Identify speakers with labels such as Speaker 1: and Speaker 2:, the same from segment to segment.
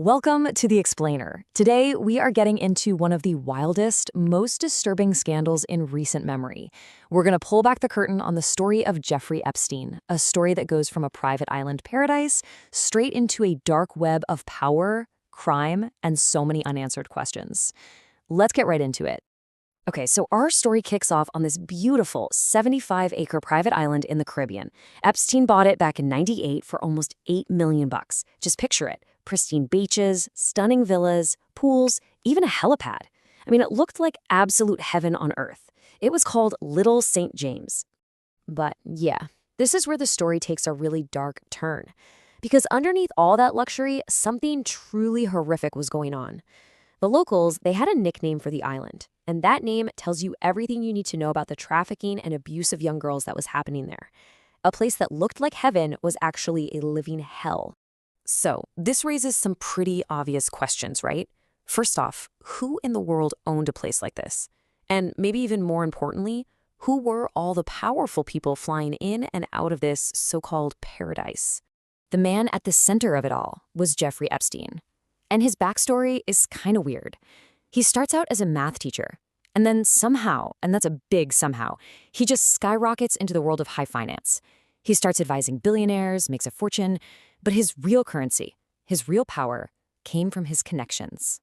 Speaker 1: Welcome to The Explainer. Today, we are getting into one of the wildest, most disturbing scandals in recent memory. We're going to pull back the curtain on the story of Jeffrey Epstein, a story that goes from a private island paradise straight into a dark web of power, crime, and so many unanswered questions. Let's get right into it. Okay, so our story kicks off on this beautiful 75-acre private island in the Caribbean. Epstein bought it back in '98 for almost $8 million. Just picture it. Pristine beaches, stunning villas, pools, even a helipad. I mean, it looked like absolute heaven on earth. It was called Little St. James. But yeah, this is where the story takes a really dark turn. Because underneath all that luxury, something truly horrific was going on. The locals, they had a nickname for the island, and that name tells you everything you need to know about the trafficking and abuse of young girls that was happening there. A place that looked like heaven was actually a living hell. So, this raises some pretty obvious questions, right? First off, who in the world owned a place like this? And maybe even more importantly, who were all the powerful people flying in and out of this so-called paradise? The man at the center of it all was Jeffrey Epstein. And his backstory is kind of weird. He starts out as a math teacher, and then somehow, and that's a big somehow, he just skyrockets into the world of high finance. He starts advising billionaires, makes a fortune, but his real currency, his real power, came from his connections.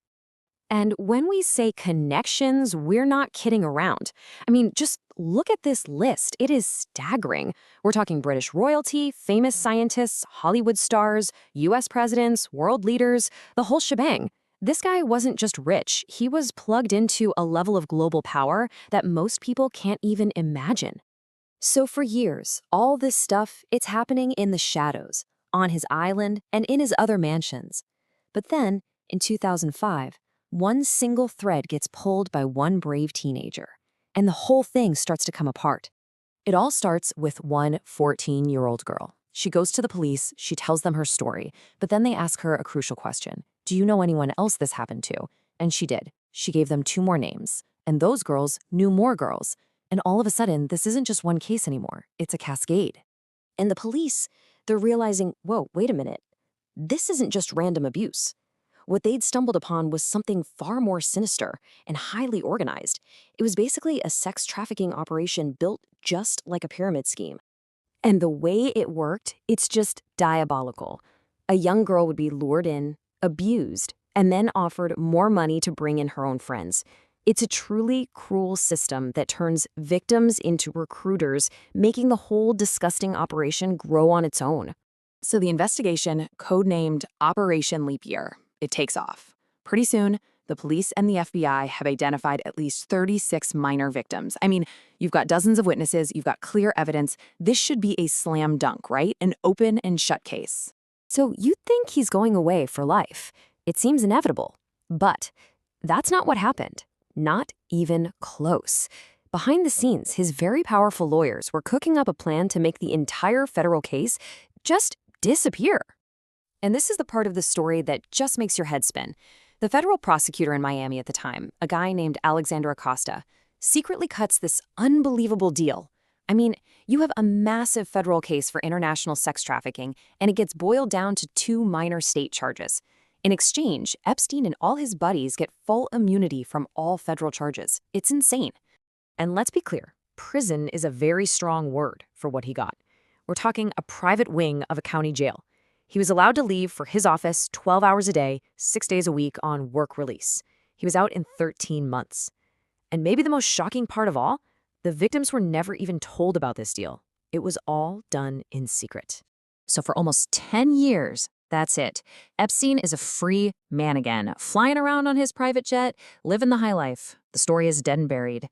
Speaker 1: And when we say connections, we're not kidding around. I mean, just look at this list. It is staggering. We're talking British royalty, famous scientists, Hollywood stars, US presidents, world leaders, the whole shebang. This guy wasn't just rich, he was plugged into a level of global power that most people can't even imagine. So for years, all this stuff, it's happening in the shadows, on his island and in his other mansions. But then, in 2005, one single thread gets pulled by one brave teenager, and the whole thing starts to come apart. It all starts with one 14-year-old girl. She goes to the police, she tells them her story, but then they ask her a crucial question. Do you know anyone else this happened to? And she did. She gave them 2 more names, and those girls knew more girls. And all of a sudden, this isn't just one case anymore, it's a cascade. And the police, they're realizing, whoa, wait a minute. This isn't just random abuse. What they'd stumbled upon was something far more sinister and highly organized. It was basically a sex trafficking operation built just like a pyramid scheme. And the way it worked, it's just diabolical. A young girl would be lured in, abused, and then offered more money to bring in her own friends. It's a truly cruel system that turns victims into recruiters, making the whole disgusting operation grow on its own. So the investigation, codenamed Operation Leap Year, it takes off. Pretty soon, the police and the FBI have identified at least 36 minor victims. I mean, you've got dozens of witnesses, you've got clear evidence. This should be a slam dunk, right? An open and shut case. So you'd think he's going away for life. It seems inevitable. But that's not what happened. Not even close. Behind the scenes, his very powerful lawyers were cooking up a plan to make the entire federal case just disappear. And this is the part of the story that just makes your head spin. The federal prosecutor in Miami at the time, a guy named Alexander Acosta, secretly cuts this unbelievable deal. I mean, you have a massive federal case for international sex trafficking, and it gets boiled down to 2 minor state charges. In exchange, Epstein and all his buddies get full immunity from all federal charges. It's insane. And let's be clear, prison is a very strong word for what he got. We're talking a private wing of a county jail. He was allowed to leave for his office 12 hours a day, 6 days a week on work release. He was out in 13 months. And maybe the most shocking part of all, the victims were never even told about this deal. It was all done in secret. So for almost 10 years, that's it. Epstein is a free man again, flying around on his private jet, living the high life. The story is dead and buried.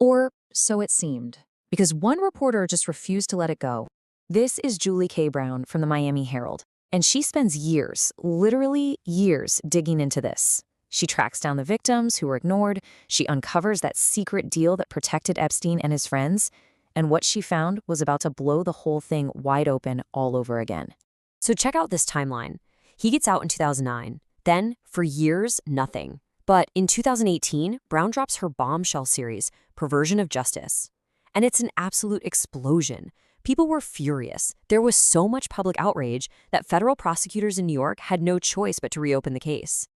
Speaker 1: Or so it seemed, because one reporter just refused to let it go. This is Julie K. Brown from the Miami Herald, and she spends years, literally years, digging into this. She tracks down the victims who were ignored. She uncovers that secret deal that protected Epstein and his friends. And what she found was about to blow the whole thing wide open all over again. So check out this timeline. He gets out in 2009. Then, for years, nothing. But in 2018, Brown drops her bombshell series, Perversion of Justice. And it's an absolute explosion. People were furious. There was so much public outrage that federal prosecutors in New York had no choice but to reopen the case.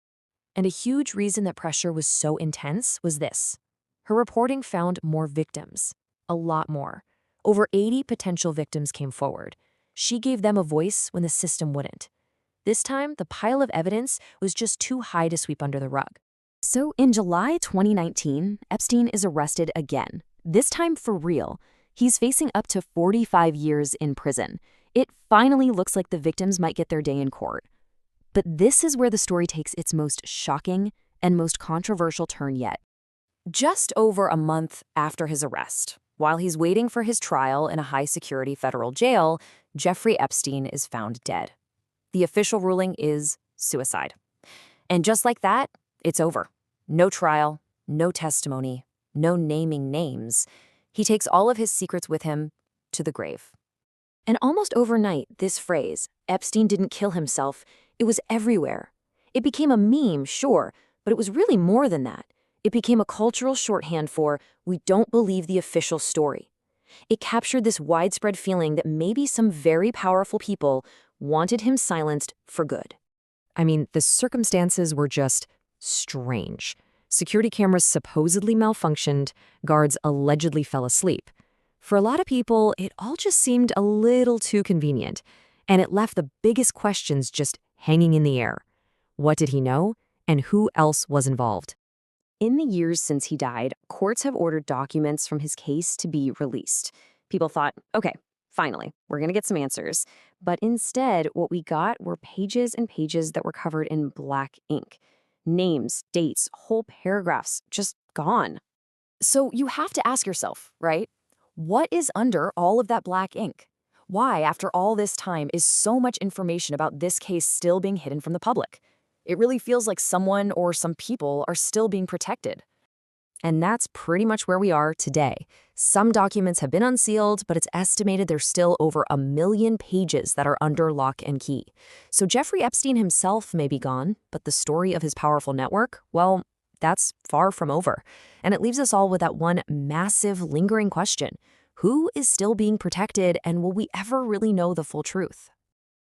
Speaker 1: And a huge reason that pressure was so intense was this. Her reporting found more victims. A lot more. Over 80 potential victims came forward. She gave them a voice when the system wouldn't. This time, the pile of evidence was just too high to sweep under the rug. So in July 2019, Epstein is arrested again, this time for real. He's facing up to 45 years in prison. It finally looks like the victims might get their day in court. But this is where the story takes its most shocking and most controversial turn yet. Just over a month after his arrest, while he's waiting for his trial in a high-security federal jail, Jeffrey Epstein is found dead. The official ruling is suicide. And just like that, it's over. No trial, no testimony, no naming names. He takes all of his secrets with him to the grave. And almost overnight, this phrase, Epstein didn't kill himself, it was everywhere. It became a meme, sure, but it was really more than that. It became a cultural shorthand for, we don't believe the official story. It captured this widespread feeling that maybe some very powerful people wanted him silenced for good. I mean, the circumstances were just strange. Security cameras supposedly malfunctioned, guards allegedly fell asleep. For a lot of people, it all just seemed a little too convenient, and it left the biggest questions just hanging in the air. What did he know, and who else was involved? In the years since he died, courts have ordered documents from his case to be released. People thought, okay, finally, we're going to get some answers. But instead, what we got were pages and pages that were covered in black ink. Names, dates, whole paragraphs, just gone. So you have to ask yourself, right? What is under all of that black ink? Why, after all this time, is so much information about this case still being hidden from the public? It really feels like someone or some people are still being protected. And that's pretty much where we are today. Some documents have been unsealed, but it's estimated there's still over 1 million pages that are under lock and key. So Jeffrey Epstein himself may be gone, but the story of his powerful network, well, that's far from over. And it leaves us all with that one massive, lingering question. Who is still being protected, and will we ever really know the full truth?